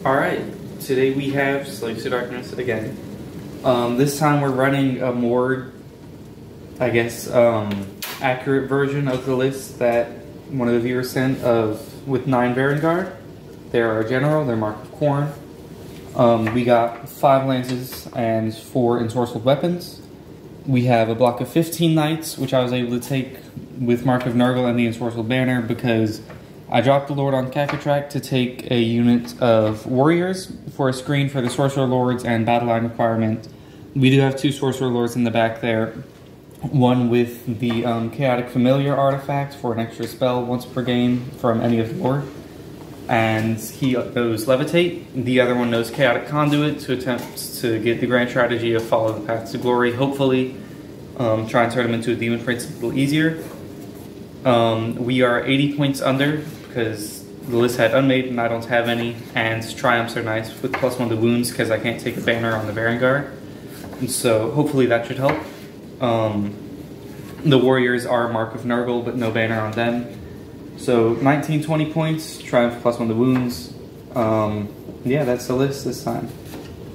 Alright, today we have Slaves to Darkness again. This time we're running a more, I guess, accurate version of the list that one of the viewers sent with 9 Varanguard. They're our general, they're Mark of Khorne. We got 5 lances and 4 Ensorcelled Weapons. We have a block of 15 knights, which I was able to take with Mark of Nurgle and the Ensorcelled Banner because I dropped the Lord on Cacatrack to take a unit of warriors for a screen for the Sorcerer Lords and BATTLELINE requirement. We do have 2 Sorcerer Lords in the back there. One with the Chaotic Familiar Artefacts for an extra spell once per game from any of the Lord. And he knows Levitate. The other one knows Chaotic Conduit to attempt to get the grand strategy of follow the path to glory. Hopefully, try and turn him into a Demon Prince a little easier. We are 80 points under because the list had Unmade and I don't have any. And Triumphs are nice with +1 to wounds because I can't take a banner on the Varanguard. And so hopefully that should help. The warriors are Mark of Nurgle but no banner on them. So 19-20 points, Triumph +1 to wounds. Yeah, that's the list this time.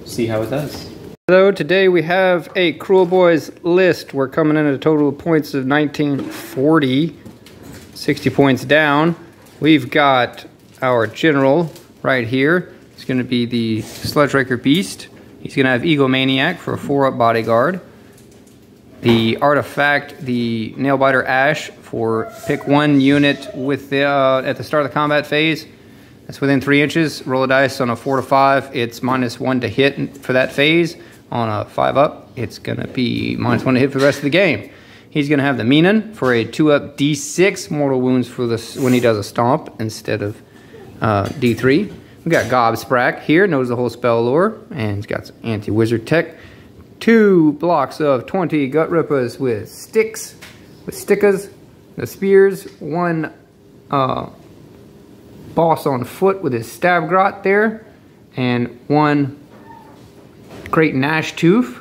See how it does. Hello, today we have a Kruleboyz List. We're coming in at a total of points of 1940, 60 points down. We've got our general right here. It's going to be the Sledgeraker Beast. He's going to have Egomaniac for a 4-up bodyguard. The Artifact, the Nailbiter Ash for pick 1 unit with the, at the start of the combat phase. That's within 3 inches. Roll a dice on a 4 to 5. It's -1 to hit for that phase. On a 5-up, it's going to be -1 to hit for the rest of the game. He's going to have the Meenan for a 2-up D6 mortal wounds for this when he does a stomp instead of D3. We got Gobsprack here, knows the whole spell lore, and he's got some anti-wizard tech. 2 blocks of 20 Gut Rippers with sticks, with stickers, the spears, 1 boss on foot with his stab grot there, and 1 Great Gnash Tooth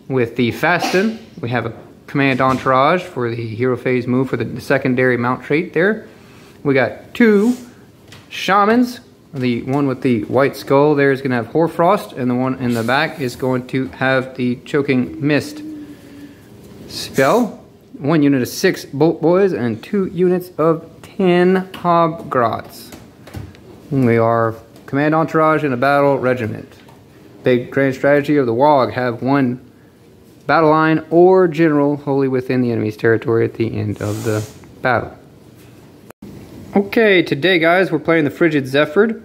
with the Fasten. We have a Command Entourage for the hero phase move for the secondary mount trait there. We got 2 Shamans. The one with the white skull there is going to have Hoarfrost, and the one in the back is going to have the Choking Mist spell. 1 unit of 6 Bolt Boys and 2 units of 10 Hobgrots. We are Command Entourage in a battle regiment. Big grand strategy of the WOG, have 1 battle line or general wholly within the enemy's territory at the end of the battle. Okay, today guys, we're playing the Frigid Zephyr.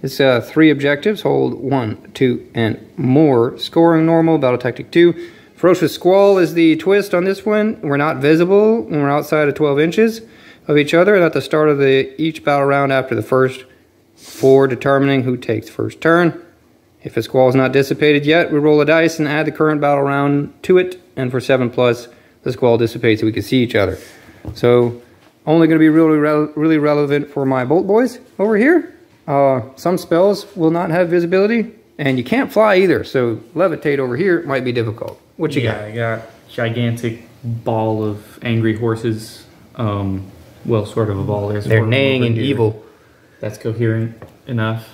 It's 3 objectives, hold 1, 2, and more. Scoring normal, battle tactic 2. Ferocious Squall is the twist on this one. We're not visible when we're outside of 12 inches of each other, and at the start of each battle round after the first, for determining who takes first turn. If a squall is not dissipated yet, we roll a dice and add the current battle round to it, and for 7+, the squall dissipates so we can see each other. So, only going to be really relevant for my Bolt Boys over here. Some spells will not have visibility, and you can't fly either, so Levitate over here might be difficult. What you got? I got gigantic ball of angry horses. Well, sort of a ball. They're neighing and evil. That's coherent enough.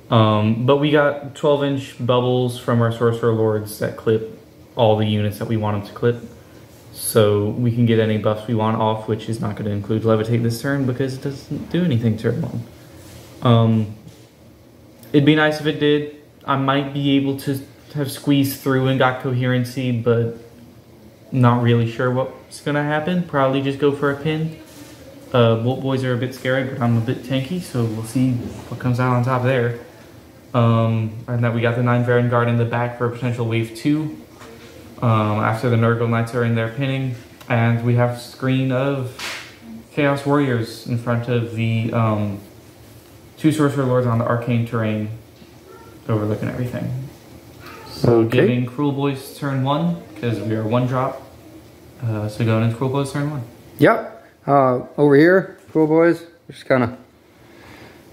But we got 12-inch bubbles from our Sorcerer Lords that clip all the units that we want them to clip. So we can get any buffs we want off, which is not going to include Levitate this turn because it doesn't do anything turn 1. It'd be nice if it did. I might be able to have squeezed through and got coherency, but not really sure what's going to happen. Probably just go for a pin. Bolt Boys are a bit scary, but I'm a bit tanky, so we'll see what comes out on top there. And that we got the 9 Varanguard in the back for a potential wave 2. After the Nurgle Knights are in there pinning, and we have a screen of Chaos Warriors in front of the 2 Sorcerer Lords on the arcane terrain, overlooking everything. So okay. Giving Kruleboyz turn 1, because we are 1 drop. So going into Kruleboyz turn 1. Yep. Over here, Kruleboyz, just kind of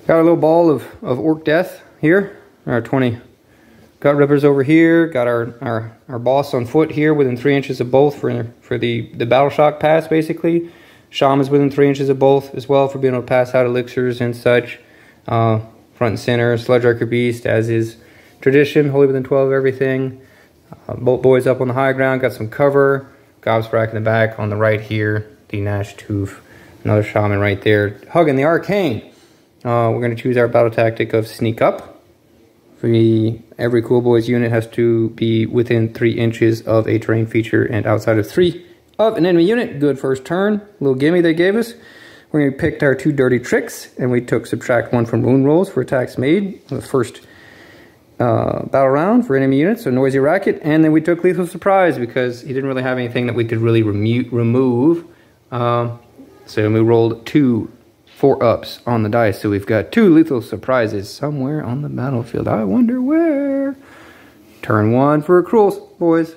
got a little ball of Orc Death here. Our 20 Gut Rippers over here. Got our boss on foot here within 3 inches of both for the Battle Shock pass, basically. Shaman's within 3 inches of both as well for being able to pass out elixirs and such. front and center. Sludge Wrecker Beast, as is tradition, wholly within 12 of everything. Bolt Boys up on the high ground, got some cover. Gobsprak in the back. On the right here, the Gnash Tooth. Another Shaman right there, hugging the Arcane. We're going to choose our battle tactic of Sneak Up. Every Kruleboyz unit has to be within 3 inches of a terrain feature and outside of 3 of an enemy unit. Good first turn. Little gimme they gave us. We picked our 2 dirty tricks, and we took subtract 1 from wound rolls for attacks made. The first battle round for enemy units, so Noisy Racket. And then we took Lethal Surprise because he didn't really have anything that we could really remove. So we rolled 2 4-ups on the dice, so we've got 2 Lethal Surprises somewhere on the battlefield. I wonder where. Turn 1 for Kruleboyz.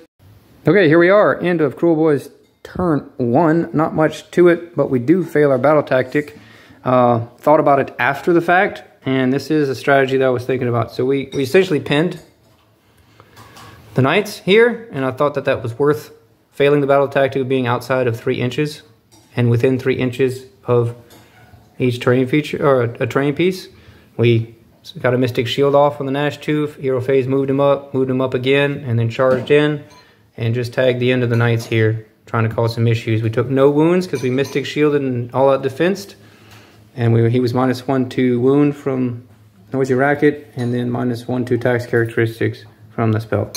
Okay, here we are, end of Kruleboyz turn 1. Not much to it, but we do fail our battle tactic. Thought about it after the fact, and this is a strategy that I was thinking about. So we essentially pinned the Knights here, and I thought that that was worth failing the battle tactic of being outside of 3 inches and within 3 inches of each terrain feature, or a terrain piece. We got a Mystic Shield off on the Gnash Tooth. Hero Phase moved him up again, and then charged in, and just tagged the end of the Knights here, trying to cause some issues. We took no wounds because we Mystic Shielded and all-out defensed, and he was -1 to wound from Noisy Racket, and then -1 to attacks characteristics from the spell.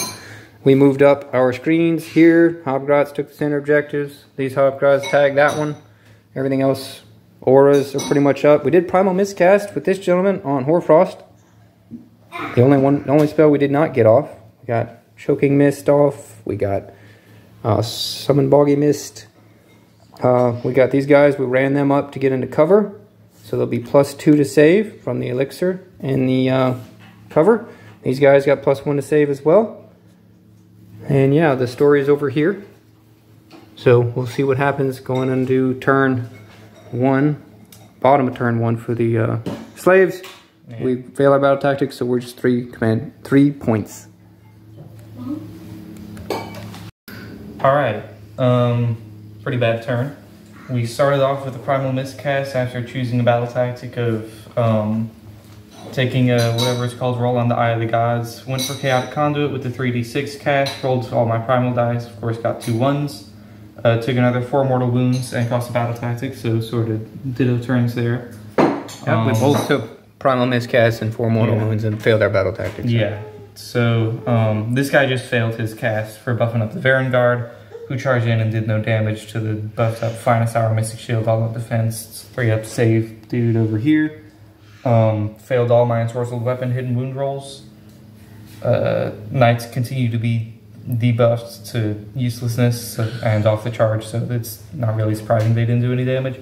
We moved up our screens here. Hobgrots took the center objectives. These Hobgrots tagged that one. Everything else, auras are pretty much up. We did Primal Miscast with this gentleman on Hoarfrost. The only spell we did not get off. We got Choking Mist off. We got Summon Boggy Mist. We got these guys. We ran them up to get into cover. So they'll be +2 to save from the elixir and the cover. These guys got +1 to save as well. And yeah, the story is over here. So we'll see what happens going into turn 1. Bottom of turn 1 for the slaves. Yeah. We fail our battle tactics, so we're just 3 points. Alright, pretty bad turn. We started off with a Primal Miscast after choosing a battle tactic of taking a, whatever it's called, roll on the Eye of the Gods. Went for Chaotic Conduit with the 3d6 cast, rolled all my Primal dice, of course got 2 1s. Took another 4 mortal wounds and cost a battle tactic, so sort of ditto turns there. Yeah, we both took Primal Miscast and 4 mortal wounds and failed our battle tactics. Yeah, so this guy just failed his cast for buffing up the Varanguard, who charged in and did no damage to the buffed up Finest Hour Mystic Shield, all-out defense, 3-up save dude over here. Failed all my Ensorcelled Weapon hidden wound rolls. Knights continue to be debuffed to uselessness and off the charge, so it's not really surprising they didn't do any damage.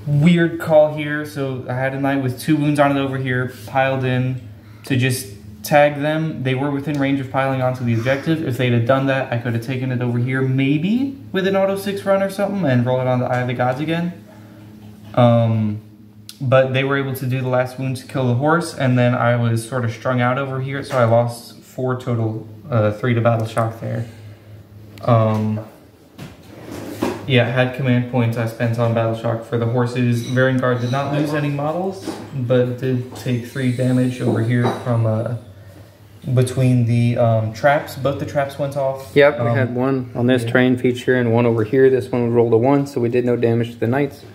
Weird call here, so I had a knight with 2 wounds on it over here, piled in to just tag them. They were within range of piling onto the objective. If they'd have done that, I could have taken it over here, maybe with an auto 6 run or something, and roll it on the Eye of the Gods again. But they were able to do the last wound to kill the horse, and then I was sort of strung out over here, so I lost 4 total, 3 to battle shock there. Yeah, I had command points I spent on battle shock for the horses. Varanguard did not lose any models, but did take 3 damage over here from between the traps. Both the traps went off. Yep, we had 1 on this terrain feature and 1 over here. This one we rolled a 1, so we did no damage to the knights.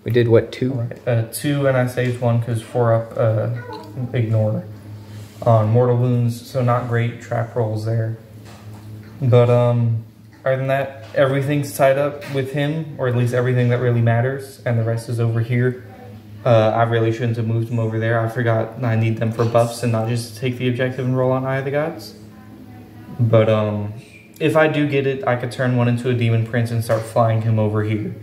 We did what, 2? 2, and I saved 1 because 4-up ignore on mortal wounds, so not great trap rolls there. But other than that, everything's tied up with him, or at least everything that really matters, and the rest is over here. I really shouldn't have moved him over there. I forgot I need them for buffs and not just take the objective and roll on Eye of the Gods. But if I do get it, I could turn 1 into a Demon Prince and start flying him over here.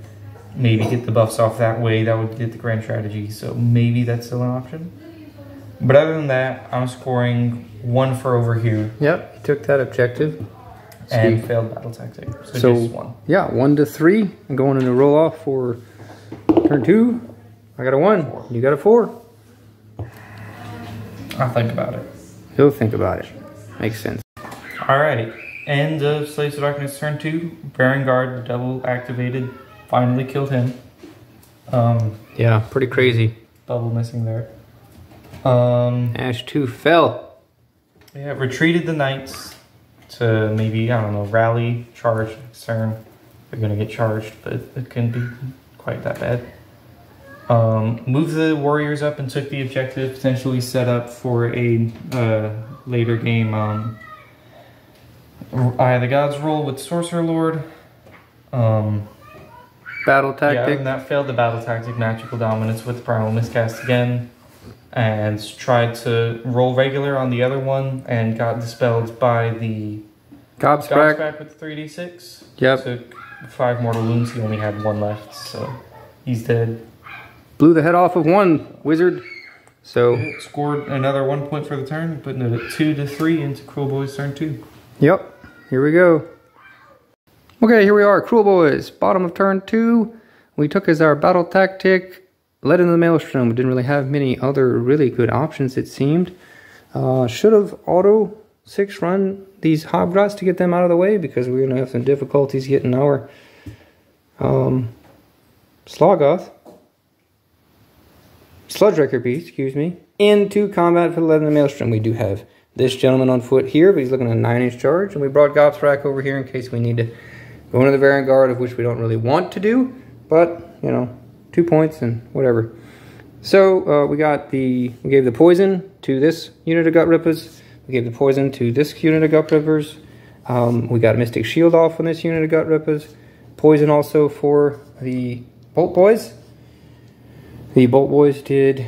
Maybe get the buffs off that way. That would get the grand strategy, so maybe that's still an option. But other than that, I'm scoring 1 for over here. Yep, he took that objective. And failed battle tactic. So just 1. Yeah, 1 to 3. I'm going into roll off for turn 2. I got a 1. 4. You got a 4. I'll think about it. He'll think about it. Makes sense. Alright. End of Slaves of Darkness turn 2. Varanguard double activated. Finally killed him. Yeah, pretty crazy. Double missing there. Ash 2 fell. Yeah, retreated the knights to maybe, I don't know, rally, charge next turn. They're gonna get charged, but it couldn't be quite that bad. Moved the warriors up and took the objective, potentially set up for a later game Eye of the Gods roll with Sorcerer Lord. Battle tactic. Yeah, and that failed the battle tactic, magical dominance with primal miscast again. And tried to roll regular on the other one and got dispelled by the Gobsprack with 3d6. Yep. Took 5 mortal wounds, he only had 1 left, so he's dead. Blew the head off of one wizard. So scored another 1 point for the turn, putting it at 2-3 into Kruleboyz turn 2. Yep, here we go. Okay, here we are, Kruleboyz, bottom of turn 2. We took as our battle tactic, led into the Maelstrom. We didn't really have many other really good options, it seemed. Should have auto 6 run these Hobgrots to get them out of the way, because we're going to have some difficulties getting our Sludgewrecker Beast, excuse me, into combat for the Lead in the Maelstrom. We do have this gentleman on foot here, but he's looking at a 9-inch charge, and we brought Gobsprack over here in case we need to go into the Varanguard, of which we don't really want to do, but, you know, 2 points and whatever. So, we gave the poison to this unit of Gut Rippers, we gave the poison to this unit of Gut Rippers, we got a Mystic Shield off on this unit of Gut Rippers, poison also for the Bolt Boys. The Bolt Boys did,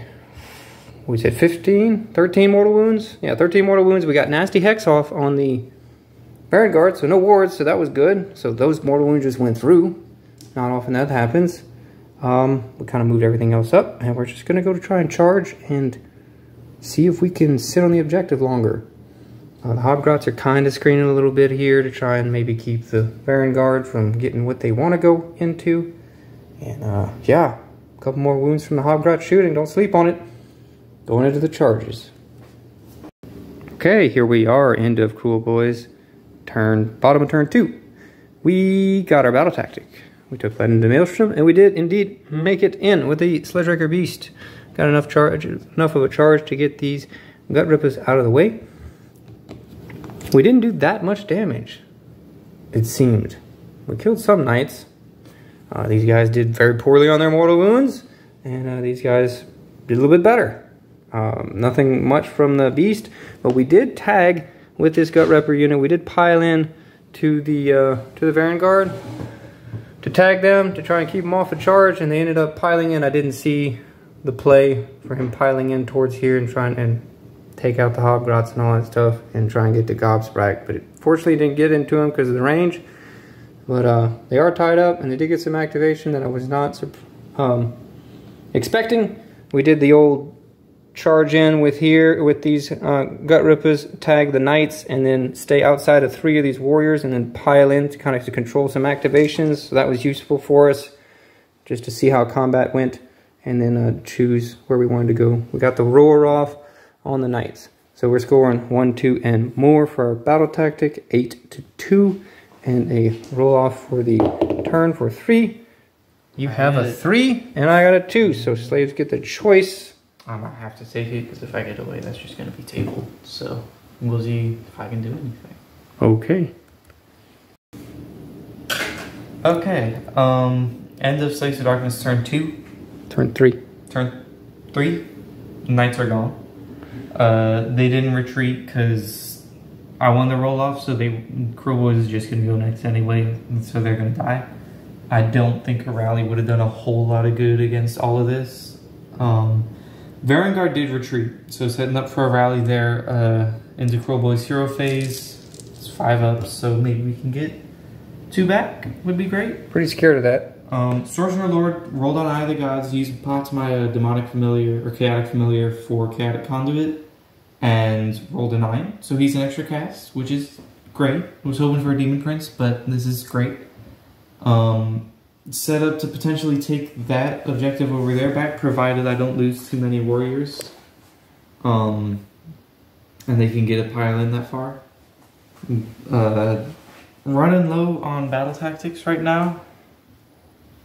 we said 13 mortal wounds? Yeah, 13 mortal wounds. We got nasty hex off on the Varanguard, so no wards, so that was good. So those mortal wounds just went through. Not often that happens. We kind of moved everything else up, and we're just going to go to try and charge and see if we can sit on the objective longer. The Hobgrots are kind of screening a little bit here to try and maybe keep the Varanguard from getting what they want to go into. And yeah. Couple more wounds from the Hobgrot shooting. Don't sleep on it. Going into the charges. Okay, here we are. End of Kruleboyz. Bottom of turn 2. We got our battle tactic. We took Lead into Maelstrom, and we did indeed make it in with the Sludgewrecker Beast. Got enough of a charge to get these Gut Rippers out of the way. We didn't do that much damage, it seemed. We killed some knights. These guys did very poorly on their mortal wounds, and these guys did a little bit better. Nothing much from the beast, but we did tag with this Gut Ripper unit. We did pile in to the Varanguard to tag them to try and keep them off a charge, and they ended up piling in. I didn't see the play for him piling in towards here and trying and take out the Hobgrots and all that stuff and try and get the Gobsprack, but it fortunately didn't get into him because of the range. But they are tied up, and they did get some activation that I was not expecting. We did the old charge in with these Gut Rippers, tag the knights, and then stay outside of 3 of these warriors, and then pile in to kind of control some activations. So that was useful for us, just to see how combat went, and then choose where we wanted to go. We got the roar off on the knights. So we're scoring 1, 2, and more for our battle tactic, 8-2. And a roll off for the turn for 3. You have a 3, and I got a 2. So slaves get the choice. I might have to take it, because if I get away, that's just going to be tabled. So we'll see if I can do anything. Okay. Okay. End of Slaves of Darkness, turn 2. Turn 3. Turn 3. Knights are gone. They didn't retreat because I won the roll off, so Kruleboyz is just going to go next anyway, so they're going to die. I don't think a rally would have done a whole lot of good against all of this. Varanguard did retreat, so setting up for a rally there into Kruleboyz hero phase. It's 5 up, so maybe we can get 2 back. Would be great. Pretty scared of that. Sorcerer Lord rolled on Eye of the Gods, used popped my demonic familiar or chaotic familiar for chaotic conduit, and rolled a 9, so he's an extra cast, which is great. I was hoping for a Demon Prince, but this is great. Set up to potentially take that objective over there back, provided I don't lose too many warriors. And they can get a pile in that far. Running low on battle tactics right now.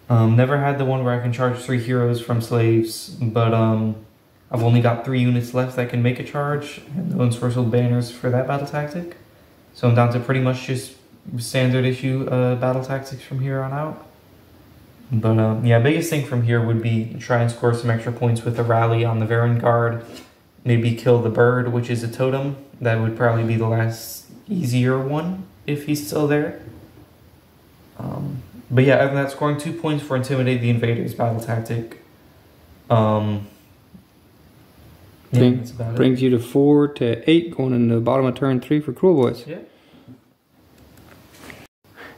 Never had the one where I can charge 3 heroes from slaves, but I've only got 3 units left that can make a charge, and no Ensorcelled banners for that battle tactic. So I'm down to pretty much just standard issue battle tactics from here on out. But yeah, biggest thing from here would be try and score some extra points with a rally on the Varanguard. Maybe kill the bird, which is a totem. That would probably be the last easier one if he's still there. But yeah, other than that, scoring 2 points for Intimidate the Invaders battle tactic. Yeah, that's about brings you to 4 to 8 going into the bottom of turn 3 for Kruleboyz. Yeah.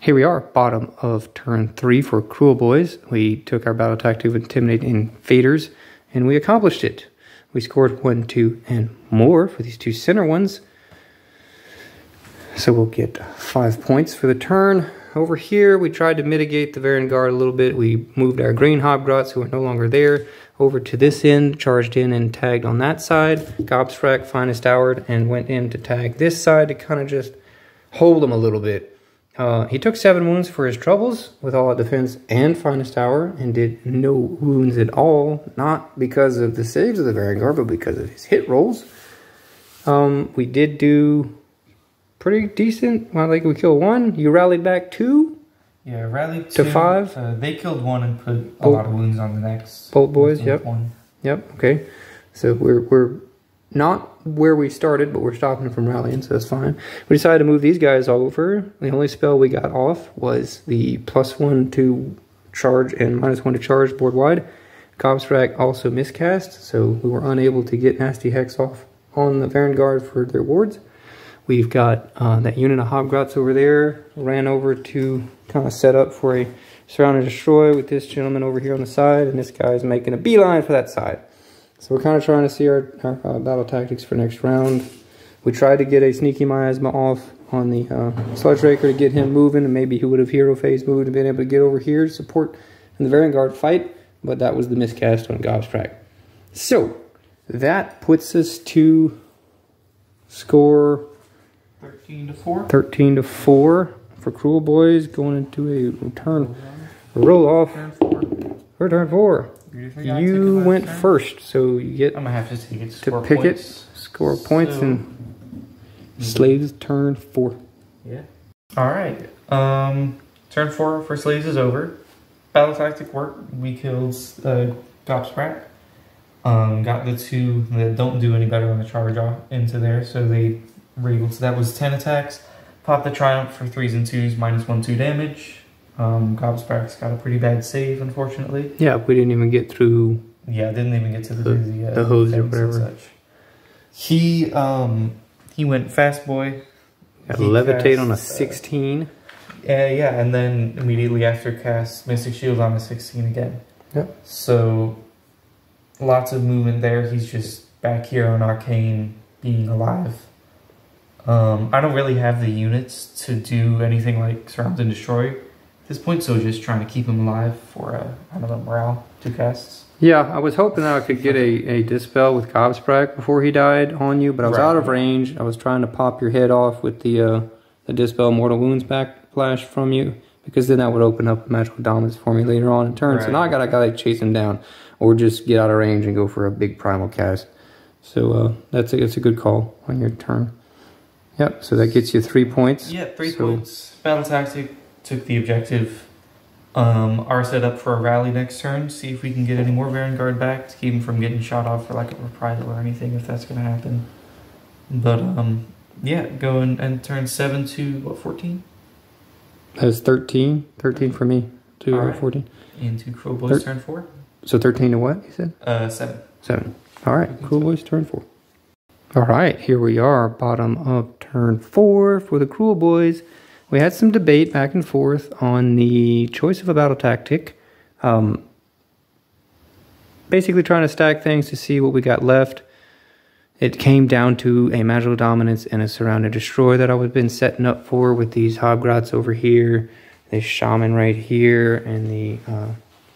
Here we are, bottom of turn 3 for Kruleboyz. We took our battle tactic of Intimidate Invaders, and we accomplished it. We scored 1, 2, and more for these 2 center ones. So we'll get 5 points for the turn. Over here, we tried to mitigate the Varanguard a little bit. We moved our green Hobgrots, who are no longer there, over to this end, charged in and tagged on that side. Gobstrack, Finest Hour, and went in to tag this side to kind of just hold him a little bit. He took 7 wounds for his troubles with all out defense and Finest Hour, and did no wounds at all, not because of the saves of the Varanguard, but because of his hit rolls. We did do pretty decent. Well, like we killed 1. You rallied back 2. Yeah, rallied to 2. 5. They killed 1 and put a lot of wounds on the next. Bolt boys, yep. 1. Yep, okay. So we're not where we started, but we're stopping them from rallying, so that's fine. We decided to move these guys over. The only spell we got off was the +1 to charge and -1 to charge board wide. Gobstrack also miscast, so we were unable to get Nasty Hex off on the Varanguard for their wards. We've got that unit of Hobgrots over there. Ran over to kind of set up for a surround and destroy with this gentleman over here on the side, and this guy's making a beeline for that side. So we're kind of trying to see our battle tactics for next round. We tried to get a sneaky miasma off on the Sludge Raker to get him moving, and maybe he would have hero phase moved and been able to get over here to support in the Varanguard fight, but that was the miscast on Gobstrack. So that puts us to score 13 to 4. 13 to 4 for Kruleboyz, going into a return roll off for turn 4. You went first, so you get I'm gonna have to take it to pick points. It, score points, so, and Slaves turn 4. Yeah. All right. Turn 4 for Slaves is over. Battle tactic work. We killed Gobstrack. Got the 2 that don't do any better on the charge off into there, so they were able to. That was 10 attacks. Pop the Triumph for 3s and 2s, -1/2 damage. Gobstrack's got a pretty bad save, unfortunately. Yeah, we didn't even get through. Yeah, didn't even get to the hose or whatever. He went Fast Boy. Levitate on a 16. Yeah, and then immediately after cast Mystic Shield on a 16 again. Yep. So lots of movement there. He's just back here on Arcane being alive. I don't really have the units to do anything like Surround and Destroy at this point, so just trying to keep him alive for I don't know, morale, 2 casts. Yeah, I was hoping that I could get a Dispel with Gobstrack before he died on you, but I was out of range. I was trying to pop your head off with the Dispel Mortal Wounds Backflash from you, because then that would open up Magical Dominance for me later on in turn. Right. So now I gotta chase him down, or just get out of range and go for a big primal cast. So that's a good call on your turn. Yep, so that gets you 3 points. Yeah, 3 points. Battle tactic took the objective. Are set up for a rally next turn. See if we can get any more Varanguard back to keep him from getting shot off for like a reprisal or anything, if that's going to happen. But yeah, go and turn 7 to what, 14? That's 13. 13 for me. To right. 14. Into Kruleboyz turn 4. So 13 to what, you said? 7. 7. All right, Kruleboyz turn 4. All right, here we are, bottom of turn 4 for the Kruleboyz. We had some debate back and forth on the choice of a battle tactic. Basically trying to stack things to see what we got left. It came down to a Magical Dominance and a Surround and Destroy that I would have been setting up for with these Hobgrots over here, this Shaman right here, and the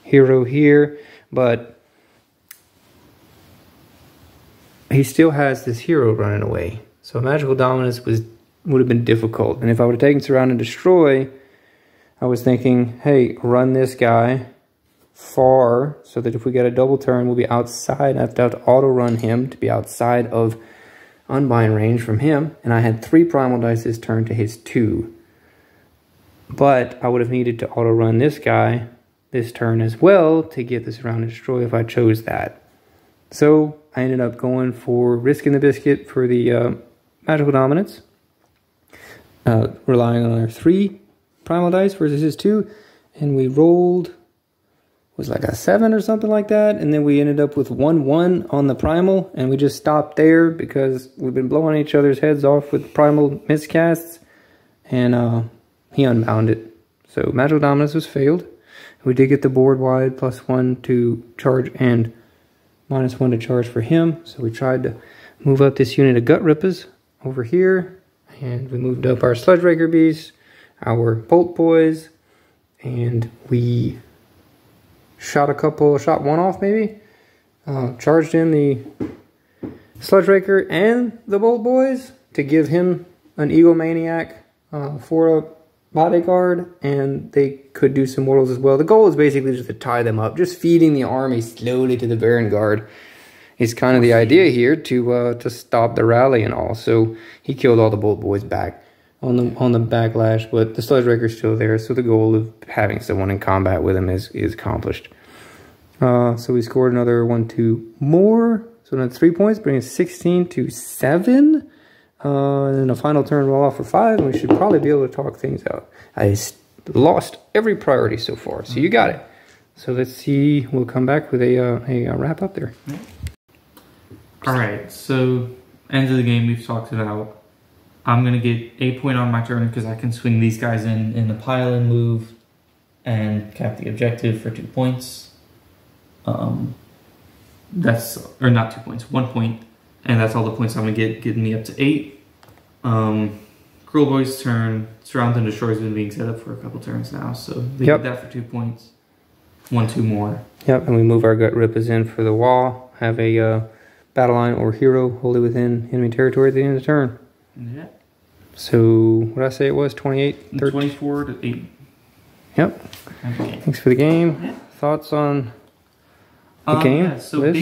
Hero here. But he still has this hero running away. So Magical Dominance would have been difficult. And if I would have taken Surround and Destroy, I was thinking, hey, run this guy far so that if we get a double turn, we'll be outside. I have to auto run him to be outside of unbind range from him. And I had 3 primal dice this turn to his 2. But I would have needed to auto run this guy this turn as well to get this round destroy if I chose that. So I ended up going for risking the biscuit for the magical dominance, relying on our 3 primal dice versus his 2, and we rolled, was like a 7 or something like that, and then we ended up with 1-1 on the primal, and we just stopped there because we've been blowing each other's heads off with primal miscasts, and he unbound it. So magical dominance was failed. We did get the board wide, +1 to charge and -1 to charge for him. So we tried to move up this unit of gut rippers over here, and we moved up our sludge raker beasts, our bolt boys, and we shot one off maybe, charged in the sludge raker and the bolt boys to give him an egomaniac for a bodyguard, and they could do some mortals as well. The goal is basically just to tie them up. Just feeding the army slowly to the Varanguard is kind of the idea here to stop the rally and all. So he killed all the bolt boys back on the backlash, but the sludge raker's still there. So the goal of having someone in combat with him is accomplished. So we scored another 1-2 more. So another 3 points, bringing us 16 to 7. And then a final turn roll off for 5, and we should probably be able to talk things out. I lost every priority so far, so you got it. So let's see, we'll come back with a wrap up there. Alright, so end of the game we've talked about. I'm going to get a point on my turn because I can swing these guys in the pile-in move and cap the objective for 2 points. Or not 2 points, 1 point. And that's all the points I'm going to get, getting me up to 8. Kruleboyz' turn, Surround and Destroy's been being set up for a couple turns now, so they get that for 2 points. 1-2 more. Yep, and we move our gut rippers in for the wall. Have a battle line or hero wholly within enemy territory at the end of the turn. Yeah. So, what did I say it was? 28? 24 to 8. Yep. Okay. Thanks for the game. Yeah. Thoughts on the game? Yeah, so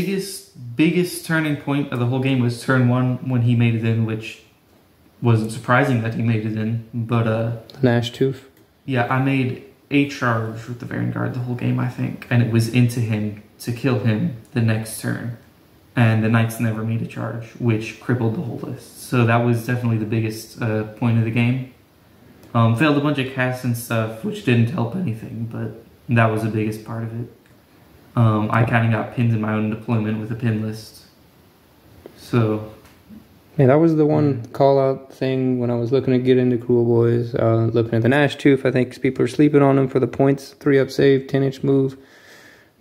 biggest turning point of the whole game was turn 1 when he made it in, which wasn't surprising that he made it in, but Gnash Tooth. Yeah, I made a charge with the Varanguard the whole game, I think, and it was into him to kill him the next turn. And the Knights never made a charge, which crippled the whole list. So that was definitely the biggest point of the game. Failed a bunch of casts and stuff, which didn't help anything, but that was the biggest part of it. I kind of got pinned in my own deployment with a pin list. So... yeah, that was the one call-out thing when I was looking to get into Kruleboyz. Looking at the Gnash Tooth, I think people are sleeping on him for the points. 3-up save, 10-inch move.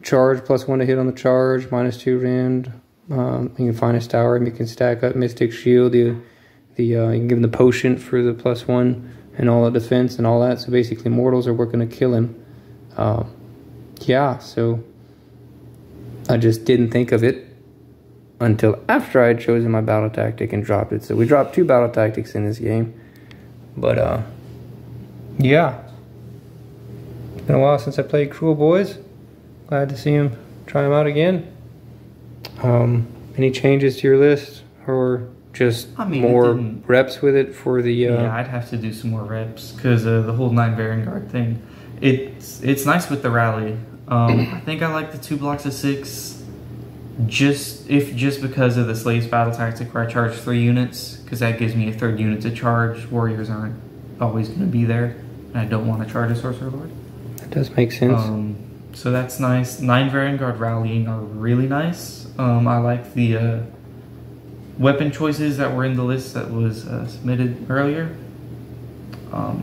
Charge, +1 to hit on the charge, -2 rend. You can find a tower, and you can stack up Mystic Shield. You can give him the potion for the +1 and all the defense and all that. So basically, mortals are working to kill him. Yeah, so I just didn't think of it until after I had chosen my battle tactic and dropped it. So we dropped 2 battle tactics in this game. But, yeah. It's been a while since I played Kruleboyz. Glad to see him, try him out again. Any changes to your list? Or just more reps with it for the... yeah, I'd have to do some more reps. Because the whole 9 Varanguard thing. It's nice with the rally. I think I like the 2 blocks of 6. Just because of the Slaves battle tactic where I charge 3 units, because that gives me a 3rd unit to charge. Warriors aren't always going to be there, and I don't want to charge a Sorcerer Lord. That does make sense. So that's nice. 9 Varanguard rallying are really nice. I like the weapon choices that were in the list that was submitted earlier.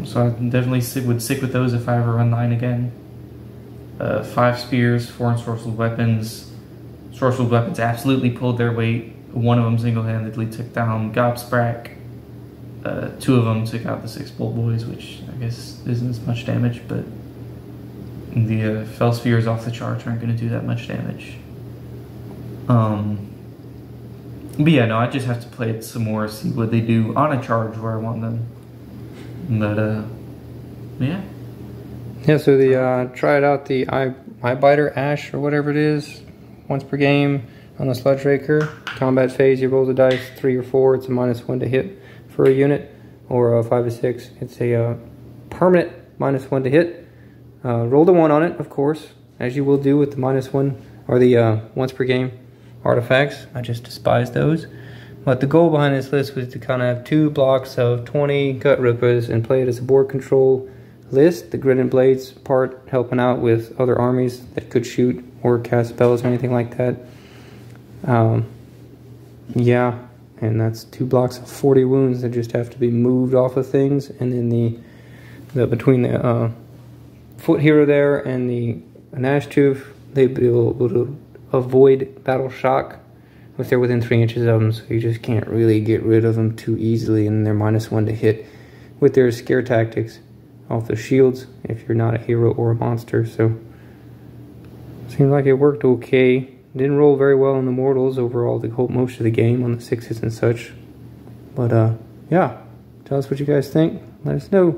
So I definitely would stick with those if I ever run 9 again. 5 spears, 4 Ensorcelled Weapons. Ensorcelled Weapons absolutely pulled their weight. One of them single-handedly took down Gobsprak. 2 of them took out the 6 bolt boys, which I guess isn't as much damage, but the Fellspears off the charge aren't going to do that much damage. But yeah, no, I just have to play it some more, see what they do on a charge where I want them. But yeah. Yeah, so the tried out the My Biter Ash or whatever it is, once per game on the Sludge Raker. Combat phase, you roll the dice 3 or 4. It's a -1 to hit for a unit, or a 5 or 6. It's a permanent -1 to hit. Roll the 1 on it, of course, as you will do with the -1 or the once per game artifacts. I just despise those. But the goal behind this list was to kind of have 2 blocks of 20 Gut Rippers and play it as a board control list. The Grid and Blades part helping out with other armies that could shoot or cast spells or anything like that. Yeah, and that's 2 blocks of 40 wounds that just have to be moved off of things. And then the between the foot hero there and the Nashtooth, they'll be able to avoid battle shock if they're within 3 inches of them, so you just can't really get rid of them too easily, and they're -1 to hit with their scare tactics off the shields if you're not a hero or a monster. So seems like it worked okay. Didn't roll very well in the mortals overall most of the game on the 6s and such. But yeah, tell us what you guys think. Let us know.